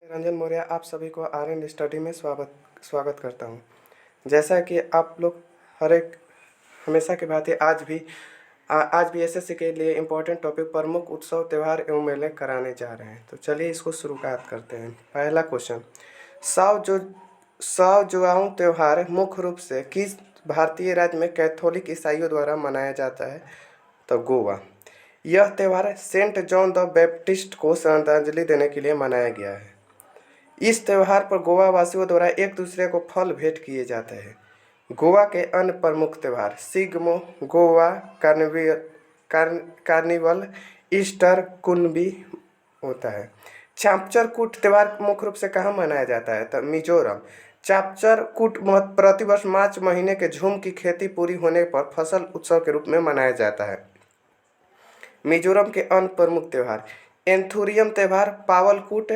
रंजन मौर्य आप सभी को आर्यन स्टडी में स्वागत स्वागत करता हूं। जैसा कि आप लोग हर एक हमेशा की भांति आज भी एसएससी के लिए इम्पोर्टेंट टॉपिक प्रमुख उत्सव त्यौहार एवं मेले कराने जा रहे हैं। तो चलिए इसको शुरुआत करते हैं। पहला क्वेश्चन, सौ जुआओं त्यौहार मुख्य रूप से किस भारतीय राज्य में कैथोलिक ईसाइयों द्वारा मनाया जाता है? तो गोवा। यह त्यौहार सेंट जॉन द बैप्टिस्ट को श्रद्धांजलि देने के लिए मनाया गया है। इस त्यौहार पर गोवा वासियों द्वारा एक दूसरे को फल भेंट किए जाते हैं। गोवा के अन्य प्रमुख त्यौहार सिग्मो, गोवा कार्निवल, ईस्टर कुनबी होता है। चापचर कूट त्यौहार मुख्य रूप से कहाँ मनाया जाता है? तो मिजोरम। चापचर कूट प्रतिवर्ष मार्च महीने के झूम की खेती पूरी होने पर फसल उत्सव के रूप में मनाया जाता है। मिजोरम के अन्य प्रमुख त्यौहार एंथुरियम त्यौहार, पावलकूट,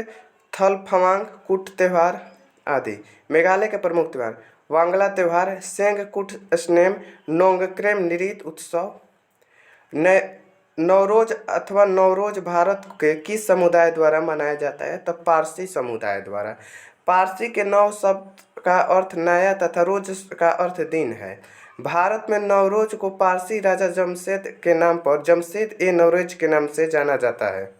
थलफावांग कूट त्यौहार आदि। मेघालय के प्रमुख त्यौहार वांगला त्यौहार, सेंगकूट स्नेम, नोंगक्रेम नृत्य उत्सव। नवरोज अथवा नवरोज भारत के किस समुदाय द्वारा मनाया जाता है? तो पारसी समुदाय द्वारा। पारसी के नव शब्द का अर्थ नया तथा रोज का अर्थ दिन है। भारत में नवरोज को पारसी राजा जमशेद के नाम पर जमशेद ए नवरोज के नाम से जाना जाता है।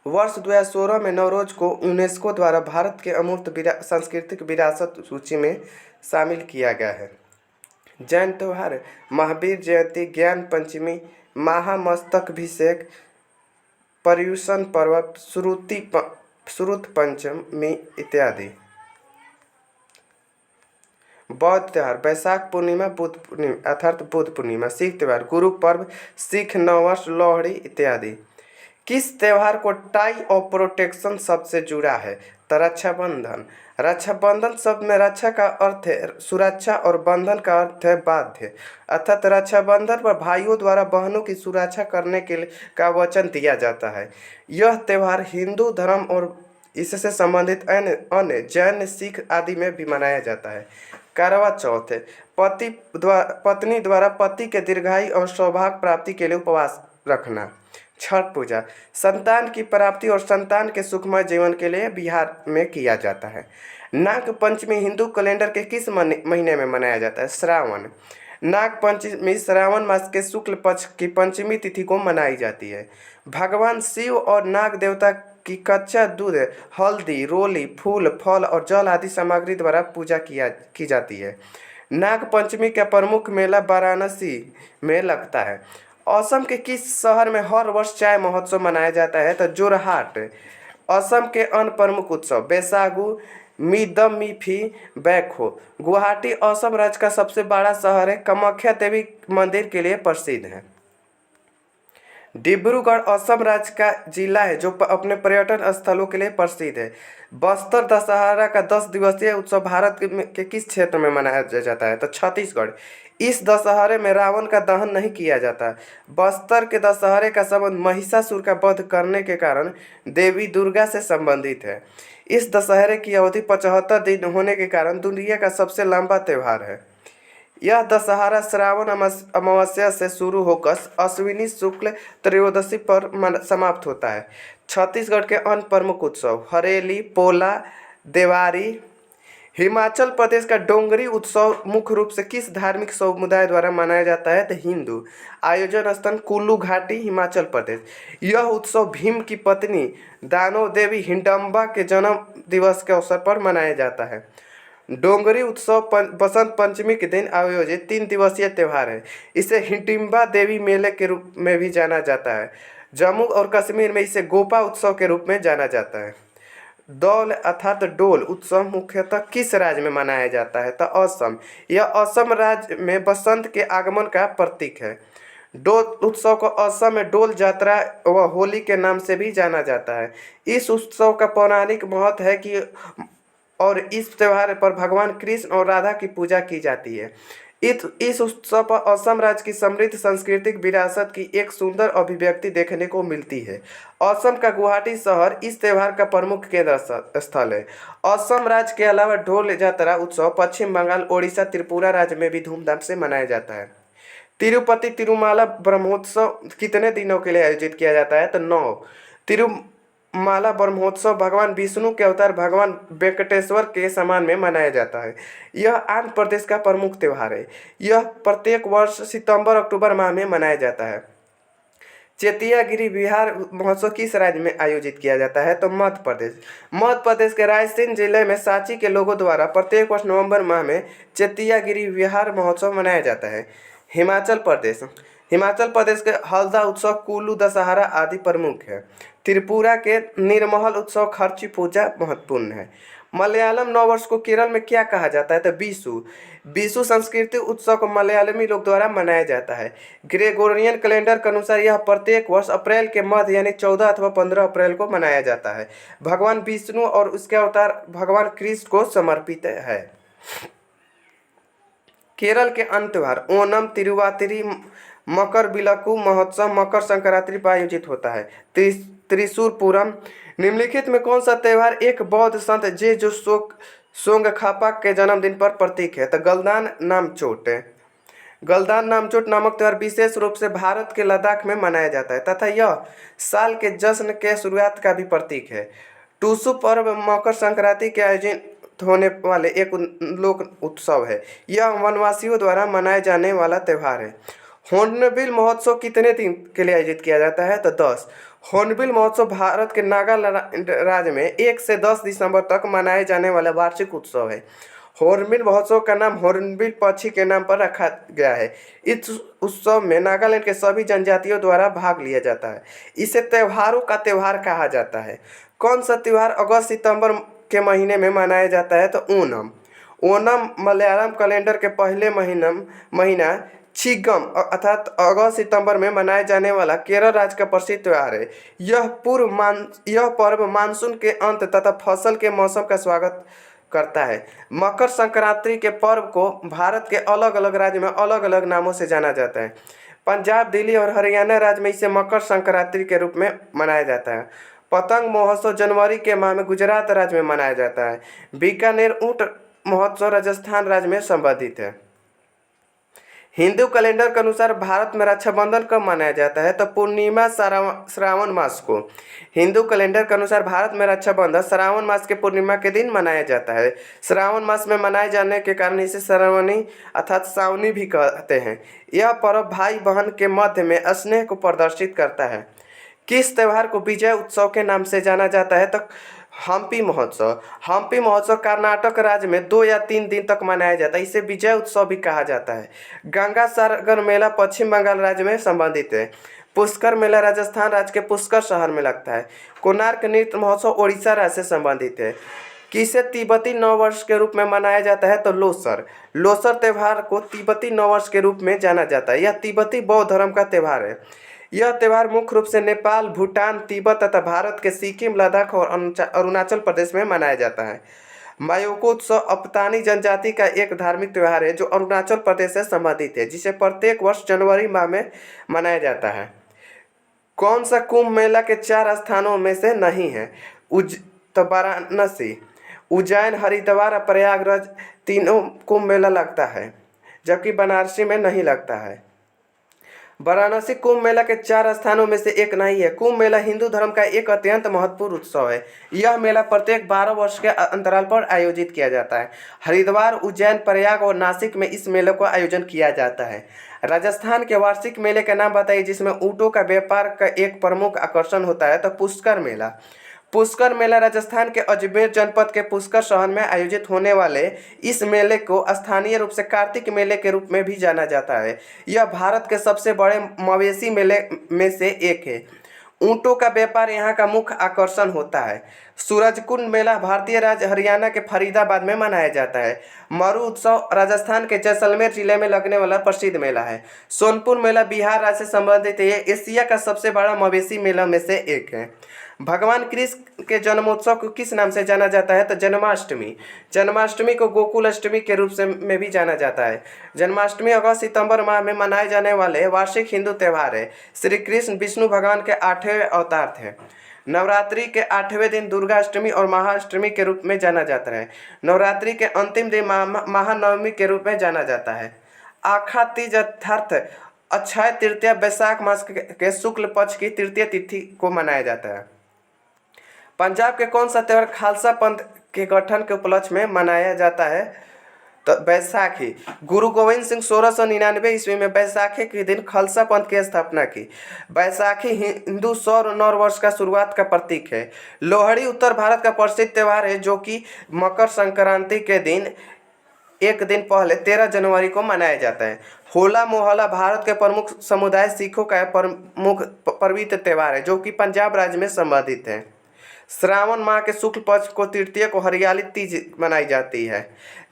वर्ष 2016 में नवरोज को यूनेस्को द्वारा भारत के अमूर्त सांस्कृतिक विरासत सूची में शामिल किया गया है। जैन त्यौहार महावीर जयंती, ज्ञान पंचमी, महामस्तकाभिषेक, पर्युषण पर्व, श्रुत पंचमी इत्यादि। बौद्ध त्यौहार बैसाख पूर्णिमा, बुद्ध पूर्णिमा अर्थात बुद्ध पूर्णिमा। सिख त्यौहार गुरु पर्व, सिख नववर्ष, लोहड़ी इत्यादि। किस त्यौहार को टाई ऑफ प्रोटेक्शन शब्द से जुड़ा है? तो रक्षाबंधन। रक्षाबंधन शब्द में रक्षा का अर्थ है सुरक्षा और बंधन का अर्थ है बाध्य, अर्थात रक्षाबंधन पर भाइयों द्वारा बहनों की सुरक्षा करने के लिए का वचन दिया जाता है। यह त्यौहार हिंदू धर्म और इससे संबंधित अन्य जैन, सिख आदि में भी मनाया जाता है। करवा चौथ पत्नी द्वारा पति के दीर्घायु और सौभाग्य प्राप्ति के लिए उपवास रखना। छठ पूजा संतान की प्राप्ति और संतान के सुखमय जीवन के लिए बिहार में किया जाता है। नाग पंचमी हिंदू कैलेंडर के किस महीने में मनाया जाता है? श्रावण। नाग पंचमी श्रावण मास के शुक्ल पक्ष की पंचमी तिथि को मनाई जाती है। भगवान शिव और नाग देवता की कच्चा दूध, हल्दी, रोली, फूल, फल और जल आदि सामग्री द्वारा पूजा की जाती है। नाग पंचमी का प्रमुख मेला वाराणसी में लगता है। असम के किस शहर में हर वर्ष चाय महोत्सव मनाया जाता है? तो जोरहाट। असम के अन्य प्रमुख उत्सव बैसागु, मिदमिफी, बैखो। गुवाहाटी असम राज्य का सबसे बड़ा शहर है। कामाख्या देवी मंदिर के लिए प्रसिद्ध है। डिब्रूगढ़ असम राज्य का जिला है जो अपने पर्यटन स्थलों के लिए प्रसिद्ध है। बस्तर दशहरा का 10 दिवसीय उत्सव भारत के किस क्षेत्र में मनाया जाता है? तो छत्तीसगढ़। इस दशहरे में रावण का दहन नहीं किया जाता। बस्तर के दशहरे का संबंध महिषासुर का वध करने के कारण देवी दुर्गा से संबंधित है। इस दशहरे की अवधि 75 दिन होने के कारण दुनिया का सबसे लंबा त्यौहार है। यह दशहरा श्रावण अमावस्या से शुरू होकर अश्विनी शुक्ल त्रयोदशी पर समाप्त होता है। छत्तीसगढ़ के अन्य प्रमुख उत्सव हरेली, पोला, देवारी। हिमाचल प्रदेश का डोंगरी उत्सव मुख्य रूप से किस धार्मिक समुदाय द्वारा मनाया जाता है? तो हिंदू। आयोजन स्थल कुल्लू घाटी, हिमाचल प्रदेश। यह उत्सव भीम की पत्नी दानो देवी हिडम्बा के जन्म दिवस के अवसर पर मनाया जाता है। डोंगरी उत्सव बसंत पंचमी के दिन आयोजित 3 दिवसीय त्यौहार है। इसे हिडिंबा देवी मेले के रूप में भी जाना जाता है। जम्मू और कश्मीर में इसे गोपा उत्सव के रूप में जाना जाता है। दौल अर्थात डोल उत्सव मुख्यतः किस राज्य में मनाया जाता है? तो असम। यह असम राज्य में बसंत के आगमन का प्रतीक है। डोल उत्सव को असम में डोल जात्रा व होली के नाम से भी जाना जाता है। इस उत्सव का पौराणिक महत्व है कि और इस त्यौहार पर भगवान कृष्ण और राधा की पूजा की जाती है। इस उत्सव पर असम राज्य की समृद्ध सांस्कृतिक विरासत की एक सुंदर अभिव्यक्ति देखने को मिलती है। असम का गुवाहाटी शहर इस त्यौहार का प्रमुख केंद्र स्थल है। असम राज्य के अलावा ढोल जात्रा उत्सव पश्चिम बंगाल, ओडिशा, त्रिपुरा राज्य में भी धूमधाम से मनाया जाता है। तिरुपति तिरुमाला ब्रह्मोत्सव कितने दिनों के लिए आयोजित किया जाता है? तो 9। माला ब्रह्मोत्सव भगवान विष्णु के अवतार भगवान वेंकटेश्वर के सम्मान में मनाया जाता है। यह आंध्र प्रदेश का प्रमुख त्यौहार है। यह प्रत्येक वर्ष सितंबर अक्टूबर माह में मनाया जाता है। चेतियागिरी बिहार महोत्सव किस राज्य में आयोजित किया जाता है? तो मध्य प्रदेश। मध्य प्रदेश के रायसेन जिले में सांची के लोगों द्वारा प्रत्येक वर्ष नवंबर माह में चेतियागिरी बिहार महोत्सव मनाया जाता है। हिमाचल प्रदेश। हिमाचल प्रदेश के हल्दा उत्सव, कुल्लू दशहरा आदि प्रमुख है। त्रिपुरा के निर्महल उत्सव खर्ची पूजा महत्वपूर्ण है। मलयालम नववर्ष को केरल में क्या कहा जाता है? तो बीसू। बीसू सांस्कृतिक उत्सव को मलयालमी लोग द्वारा मनाया जाता है। ग्रेगोरियन कैलेंडर के अनुसार यह प्रत्येक वर्ष अप्रैल के मध्य यानी 14 अथवा 15 अप्रैल को मनाया जाता है। भगवान विष्णु और उसके अवतार भगवान कृष्ण को समर्पित है। केरल के अन्य त्योहार ओणम, तिरुवातिरी, मकर विलक्कू महोत्सव मकर संक्रांति पर आयोजित होता है। त्रिशूर पूरम। निम्नलिखित में कौन सा त्यौहार एक बौद्ध संत जेजो सोंगखापा के जन्मदिन पर प्रतीक है? तो गलदान नामचोट। गलदान नामचोट नामक त्यौहार विशेष रूप से भारत के लद्दाख में मनाया जाता है तथा यह साल के जश्न के शुरुआत का भी प्रतीक है। टूसू पर्व मकर संक्रांति के आयोजित होने वाले एक लोक उत्सव है। यह वनवासियों द्वारा मनाए जाने वाला त्यौहार है। हॉर्नबिल महोत्सव कितने दिन के लिए आयोजित किया जाता है? तो 10। हॉर्नबिल महोत्सव भारत के नागालैंड राज्य में 1 से 10 दिसंबर तक मनाए जाने वाला वार्षिक उत्सव है। हॉर्नबिल महोत्सव का नाम हॉर्नबिल पक्षी के नाम पर रखा गया है। इस उत्सव में नागालैंड के सभी जनजातियों द्वारा भाग लिया जाता है। इसे त्योहारों का त्यौहार कहा जाता है। कौन सा त्यौहार अगस्त सितंबर के महीने में मनाया जाता है? तो ओणम। ओणम मलयालम कैलेंडर के पहले महीना छिगम अर्थात अगस्त सितंबर में मनाए जाने वाला केरल राज्य का प्रसिद्ध त्यौहार है। यह पर्व मानसून के अंत तथा फसल के मौसम का स्वागत करता है। मकर संक्रांति के पर्व को भारत के अलग अलग राज्य में अलग अलग नामों से जाना जाता है। पंजाब, दिल्ली और हरियाणा राज्य में इसे मकर संक्रांति के रूप में मनाया जाता है। पतंग महोत्सव जनवरी के माह में गुजरात राज्य में मनाया जाता है। बीकानेर ऊंट महोत्सव राजस्थान राज्य में संबंधित है। हिंदू कैलेंडर के अनुसार भारत में रक्षाबंधन कब मनाया जाता है? तो पूर्णिमा श्रावण मास को। हिंदू कैलेंडर के अनुसार भारत में रक्षाबंधन श्रावण मास के पूर्णिमा के दिन मनाया जाता है। श्रावण मास में मनाए जाने के कारण इसे श्रावणी अर्थात सावनी भी कहते हैं। यह पर्व भाई बहन के मध्य में स्नेह को प्रदर्शित करता है। किस त्यौहार को विजय उत्सव के नाम से जाना जाता है? तो हम्पी महोत्सव। हम्पी महोत्सव कर्नाटक राज्य में 2 या 3 दिन तक मनाया जाता है। इसे विजय उत्सव भी कहा जाता है। गंगा सागर मेला पश्चिम बंगाल राज्य में संबंधित है। पुष्कर मेला राजस्थान राज्य के पुष्कर शहर में लगता है। कोणार्क नृत्य महोत्सव ओडिशा राज्य से संबंधित है। किसे तिब्बती नववर्ष के रूप में मनाया जाता है? तो लोसर। लोसर त्यौहार को तिब्बती नववर्ष के रूप में जाना जाता है। यह तिब्बती बौद्ध धर्म का त्यौहार है। यह त्यौहार मुख्य रूप से नेपाल, भूटान, तिब्बत तथा भारत के सिक्किम, लद्दाख और अरुणाचल प्रदेश में मनाया जाता है। मायोको उत्सव अपतानी जनजाति का एक धार्मिक त्यौहार है जो अरुणाचल प्रदेश से संबंधित है, जिसे प्रत्येक वर्ष जनवरी माह में मनाया जाता है। कौन सा कुंभ मेला के 4 स्थानों में से नहीं है? वाराणसी, उज्जैन, हरिद्वार और प्रयागराज तीनों कुंभ मेला लगता है, जबकि बनारसी में नहीं लगता है। वाराणसी कुंभ मेला के 4 स्थानों में से एक नहीं है। कुंभ मेला हिंदू धर्म का एक अत्यंत महत्वपूर्ण उत्सव है। यह मेला प्रत्येक 12 वर्ष के अंतराल पर आयोजित किया जाता है। हरिद्वार, उज्जैन, प्रयाग और नासिक में इस मेले का आयोजन किया जाता है। राजस्थान के वार्षिक मेले का नाम बताइए जिसमें ऊँटों का व्यापार का एक प्रमुख आकर्षण होता है। तो पुष्कर मेला। पुष्कर मेला राजस्थान के अजमेर जनपद के पुष्कर शहर में आयोजित होने वाले इस मेले को स्थानीय रूप से कार्तिक मेले के रूप में भी जाना जाता है। यह भारत के सबसे बड़े मवेशी मेले में से एक है। ऊँटों का व्यापार यहाँ का मुख्य आकर्षण होता है। सूरजकुंड मेला भारतीय राज्य हरियाणा के फरीदाबाद में मनाया जाता है। मरु उत्सव राजस्थान के जैसलमेर जिले में लगने वाला प्रसिद्ध मेला है। सोनपुर मेला बिहार राज्य से संबंधित है। एशिया का सबसे बड़ा मवेशी मेला में से एक है। भगवान कृष्ण के जन्मोत्सव को किस नाम से जाना जाता है? तो जन्माष्टमी। जन्माष्टमी को गोकुल अष्टमी के रूप से में भी जाना जाता है। जन्माष्टमी अगस्त सितंबर माह में मनाए जाने वाले वार्षिक हिंदू त्यौहार है। श्री कृष्ण विष्णु भगवान के 8वें अवतार थे। नवरात्रि के 8वें दिन दुर्गाष्टमी और महाअष्टमी के रूप में जाना जाता है। नवरात्रि के अंतिम दिन महानवमी के रूप में जाना जाता है। आखा तीज अर्थात अक्षय तृतीया वैशाख मास के शुक्ल पक्ष की तृतीय तिथि को मनाया जाता है। पंजाब के कौन सा त्यौहार खालसा पंथ के गठन के उपलक्ष्य में मनाया जाता है? तो बैसाखी। गुरु गोविंद सिंह 1699 ईस्वी में बैसाखी के दिन खालसा पंथ की स्थापना की। बैसाखी हिंदू सौर नव वर्ष का शुरुआत का प्रतीक है। लोहड़ी उत्तर भारत का प्रसिद्ध त्यौहार है जो कि मकर संक्रांति के दिन एक दिन पहले 13 जनवरी को मनाया जाता है। होला मोहल्ला भारत के प्रमुख समुदाय सिखों का प्रमुख पवित्र त्यौहार है जो कि पंजाब राज्य में संबंधित है। श्रावण माह के शुक्ल पक्ष को तृतीय को हरियाली तीज मनाई जाती है।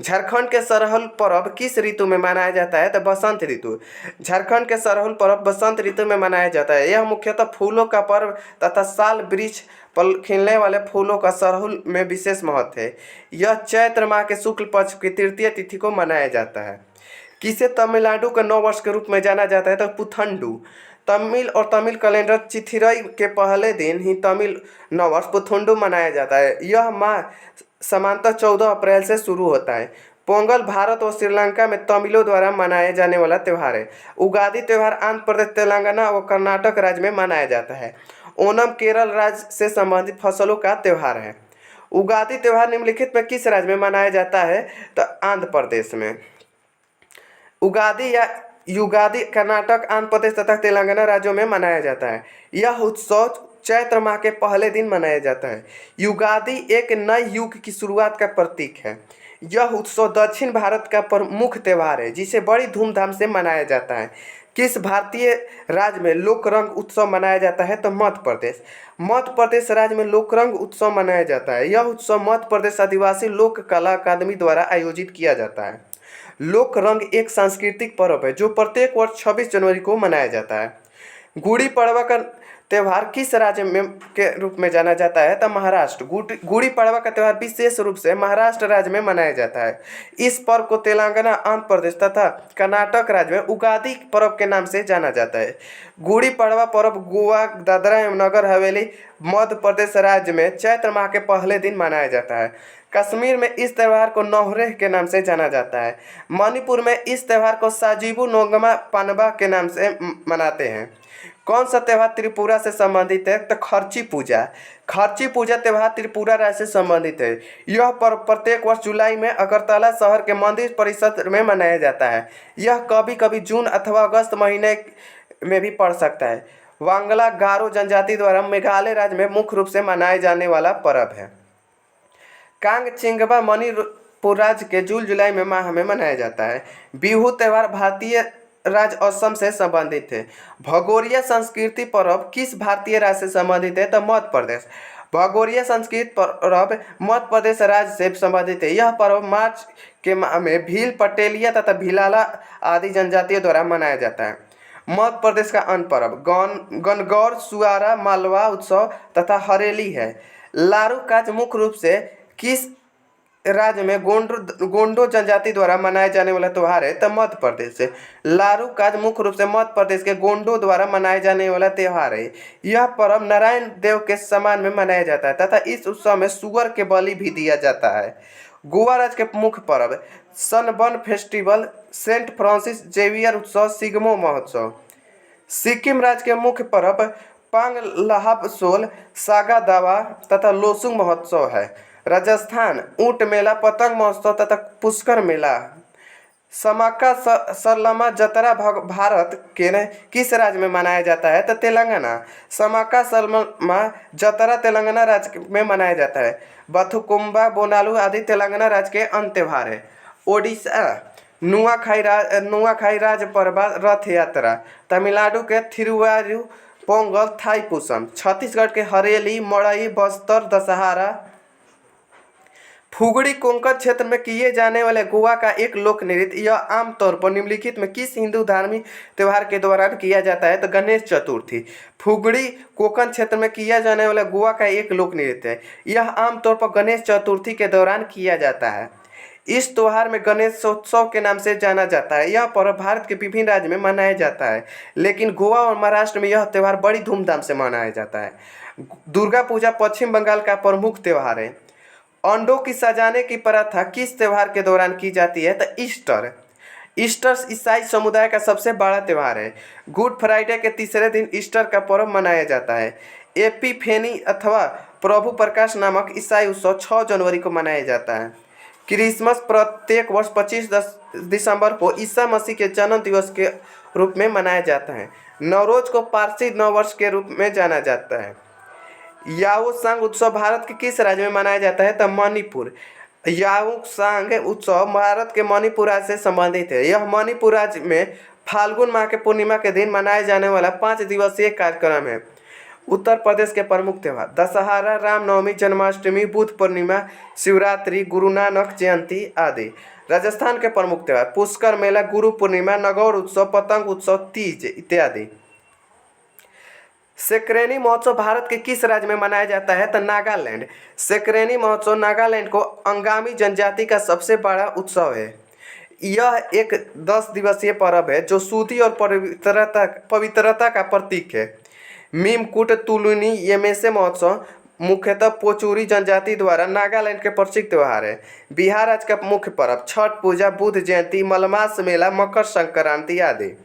झारखंड के सरहुल पर्व किस ऋतु में मनाया जाता है? तो बसंत ऋतु। झारखंड के सरहुल पर्व बसंत ऋतु में मनाया जाता है। यह मुख्यतः फूलों का पर्व तथा साल वृक्ष पर खिलने वाले फूलों का सरहुल में विशेष महत्व है। यह चैत्र माह के शुक्ल पक्ष की तृतीय तिथि को मनाया जाता है। किसे तमिलनाडु का नव वर्ष के रूप में जाना जाता है? तो पुथंडू। तमिल और तमिल कैलेंडर चिथिरई के पहले दिन ही तमिल नववर्ष पुथंडू मनाया जाता है। यह माह समांतर 14 अप्रैल से शुरू होता है। पोंगल भारत और श्रीलंका में तमिलों द्वारा मनाया जाने वाला त्यौहार है। उगादी त्यौहार आंध्र प्रदेश, तेलंगाना और कर्नाटक राज्य में मनाया जाता है। ओणम केरल राज्य से संबंधित फसलों का त्यौहार है। उगादी त्यौहार निम्नलिखित में किस राज्य में मनाया जाता है? तो आंध्र प्रदेश में। उगादी या युगादी कर्नाटक, आंध्र प्रदेश तथा तेलंगाना राज्यों में मनाया जाता है। यह उत्सव चैत्र माह के पहले दिन मनाया जाता है। युगादी एक नए युग की शुरुआत का प्रतीक है। यह उत्सव दक्षिण भारत का प्रमुख त्यौहार है जिसे बड़ी धूमधाम से मनाया जाता है। किस भारतीय राज्य में लोक रंग उत्सव मनाया जाता है? तो मध्य प्रदेश। मध्य प्रदेश राज्य में लोक रंग उत्सव मनाया जाता है। यह उत्सव मध्य प्रदेश आदिवासी लोक कला अकादमी द्वारा आयोजित किया जाता है। लोक रंग एक सांस्कृतिक पर्व है जो प्रत्येक वर्ष 26 जनवरी को मनाया जाता है। गुड़ी पड़वा का त्यौहार किस राज्य में के रूप में जाना जाता है? तो महाराष्ट्र। गुड़ी पड़वा का त्यौहार विशेष रूप से महाराष्ट्र राज्य में मनाया जाता है। इस पर्व को तेलंगाना, आंध्र प्रदेश तथा कर्नाटक राज्य में उगादी पर्व के नाम से जाना जाता है। गुड़ी पड़वा पर्व गोवा, दादरा एवं नगर हवेली, मध्य प्रदेश राज्य में चैत्र माह के पहले दिन मनाया जाता है। कश्मीर में इस त्यौहार को नौहरेह के नाम से जाना जाता है। मणिपुर में इस त्यौहार को साजिबू नोंगमा पानबा के नाम से मनाते हैं। कौन सा त्यौहार त्रिपुरा से संबंधित है? तो खर्ची पूजा। खर्ची पूजा त्यौहार त्रिपुरा राज्य से संबंधित है। यह पर्व प्रत्येक वर्ष जुलाई में अगरतला शहर के मंदिर परिसर में मनाया जाता है। यह कभी कभी जून अथवा अगस्त महीने में भी पड़ सकता है। वांगला गारो जनजाति द्वारा मेघालय राज्य में मुख्य रूप से मनाए जाने वाला पर्व है। कांग चिंगबा मणिपुर राज्य के जून जुलाई में माह में मनाया जाता है। बिहू त्यौहार भारतीय राज्य असम से संबंधित है। भगोरिया संस्कृति पर्व किस भारतीय राज्य से संबंधित है? तो मध्य प्रदेश। भगोरिया संस्कृत पर्व मध्य प्रदेश राज्य से संबंधित है। यह पर्व मार्च के माह में भील, पटेलिया तथा भिलाला आदि जनजातियों द्वारा मनाया जाता है। मध्य प्रदेश का अन्य पर्व गणगौर, सुआरा, मालवा उत्सव तथा हरेली है। लारू काज मुख्य रूप से किस राज्य में गोंडो जनजाति द्वारा मनाए जाने वाला त्यौहार है? तो मध्य प्रदेश से। लारू काज मुख्य रूप से मध्य प्रदेश के गोंडो द्वारा मनाए जाने वाला त्यौहार है। यह पर्व नारायण देव के सम्मान में मनाया जाता है तथा इस उत्सव में सुअर के बलि भी दिया जाता है। गोवा राज्य के मुख्य पर्व Sunburn festival, Saint Francis Xavier उत्सव, सिगमो महोत्सव। सिक्किम राज्य के मुख्य पर्व पांग लहाबसोल, सागा दावा तथा लोसुंग महोत्सव है। राजस्थान ऊंट मेला, पतंग महोत्सव तथा पुष्कर मेला। समाका सरलमा जतरा भारत के किस राज्य में मनाया जाता है? तो तेलंगाना। समाका सरलमा जतरा तेलंगाना राज्य में मनाया जाता है। बथुकुंबा, बोनालू आदि तेलंगाना राज्य के अन्य त्यौहार है। ओडिशा नुआखाई राज्य पर्व रथ यात्रा। तमिलनाडु के थिरुवारूर पोंगल, थाईपुसम। छत्तीसगढ़ के हरेली, मड़ई, बस्तर दशहरा। फुगड़ी कोंकण क्षेत्र में किए जाने वाले गोवा का एक लोक नृत्य। यह आमतौर पर निम्नलिखित में किस हिंदू धार्मिक त्यौहार के दौरान किया जाता है? तो गणेश चतुर्थी। फुगड़ी कोंकण क्षेत्र में किया जाने वाला गोवा का एक लोक नृत्य है। यह आमतौर पर गणेश चतुर्थी के दौरान किया जाता है। इस त्यौहार में गणेशोत्सव के नाम से जाना जाता है। यह पर्व भारत के विभिन्न राज्य में मनाया जाता है, लेकिन गोवा और महाराष्ट्र में यह त्यौहार बड़ी धूमधाम से मनाया जाता है। दुर्गा पूजा पश्चिम बंगाल का प्रमुख त्यौहार है। अंडों की सजाने की प्रथा किस त्यौहार के दौरान की जाती है? तो ईस्टर। ईस्टर ईसाई समुदाय का सबसे बड़ा त्यौहार है। गुड फ्राइडे के तीसरे दिन ईस्टर का पर्व मनाया जाता है। एपिफेनी अथवा प्रभु प्रकाश नामक ईसाई उत्सव 6 जनवरी को मनाया जाता है। क्रिसमस प्रत्येक वर्ष 25 दिसंबर को ईसा मसीह के जन्म दिवस के रूप में मनाया जाता है। नवरोज को पारसी नव वर्ष के रूप में जाना जाता है। याओ सांग उत्सव भारत के किस राज्य में मनाया जाता है? तो मणिपुर। याओ सांग उत्सव भारत के मणिपुर राज्य से संबंधित है। यह मणिपुर राज्य में फाल्गुन माह के पूर्णिमा के दिन मनाया जाने वाला 5 दिवसीय कार्यक्रम है। उत्तर प्रदेश के प्रमुख त्यौहार दशहरा, रामनवमी, जन्माष्टमी, बुद्ध पूर्णिमा, शिवरात्रि, गुरु नानक जयंती आदि। राजस्थान के प्रमुख त्यौहार पुष्कर मेला, गुरु पूर्णिमा, नगौर उत्सव, पतंग उत्सव, तीज इत्यादि। सेक्रेनी महोत्सव भारत के किस राज्य में मनाया जाता है? तो नागालैंड। सेक्रेनी महोत्सव नागालैंड को अंगामी जनजाति का सबसे बड़ा उत्सव है। यह एक 10 दिवसीय पर्व है जो शुद्धि और पवित्रता का प्रतीक है। मीमकुट तुलुनी येमेसे महोत्सव मुख्यतः पोचुरी जनजाति द्वारा नागालैंड के प्रसिद्ध त्यौहार है। बिहार राज्य का मुख्य पर्व छठ पूजा, बुद्ध जयंती, मलमास मेला, मकर संक्रांति आदि।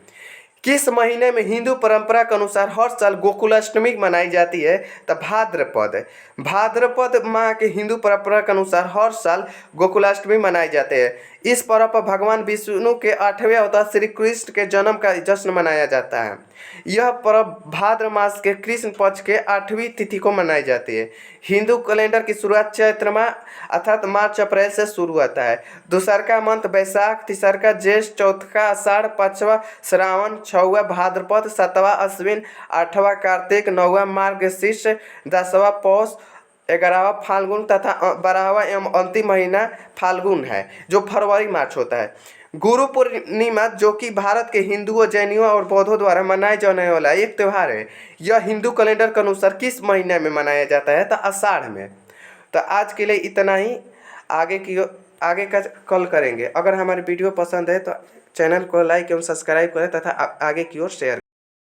किस महीने में हिंदू परंपरा के अनुसार हर साल गोकुलाष्टमी मनाई जाती है? तो भाद्रपद। भाद्रपद माह के हिंदू परंपरा के अनुसार हर साल गोकुलाष्टमी मनाए जाते हैं। इस पर्व पर भगवान विष्णु के 8वें अवतार श्री कृष्ण के जन्म का जश्न मनाया जाता है। यह पर्व भाद्र मास के कृष्ण पक्ष के 8वीं तिथि को मनाई जाती है। हिंदू कैलेंडर की शुरुआत चैत्र माह अर्थात मार्च अप्रैल से शुरू होता है। दूसरका मंथ बैसाख, तीसरका ज्येष्ठ, चौथका आषाढ़, पांचवा श्रावण, छठवां भाद्रपद, सातवां अश्विन, आठवां कार्तिक, नौवां मार्गशीर्ष, 10वां पौष, 11वां फाल्गुन तथा 12वां एवं अंतिम महीना फाल्गुन है जो फरवरी मार्च होता है। गुरु पूर्णिमा जो कि भारत के हिंदुओं, जैनियों और बौद्धों द्वारा मनाए जाने वाला एक त्यौहार है। यह हिंदू कैलेंडर के अनुसार किस महीने में मनाया जाता है? तो आषाढ़ में। तो आज के लिए इतना ही। आगे का कल करेंगे। अगर हमारी वीडियो पसंद है तो चैनल को लाइक एवं सब्सक्राइब करें तथा आगे की ओर शेयर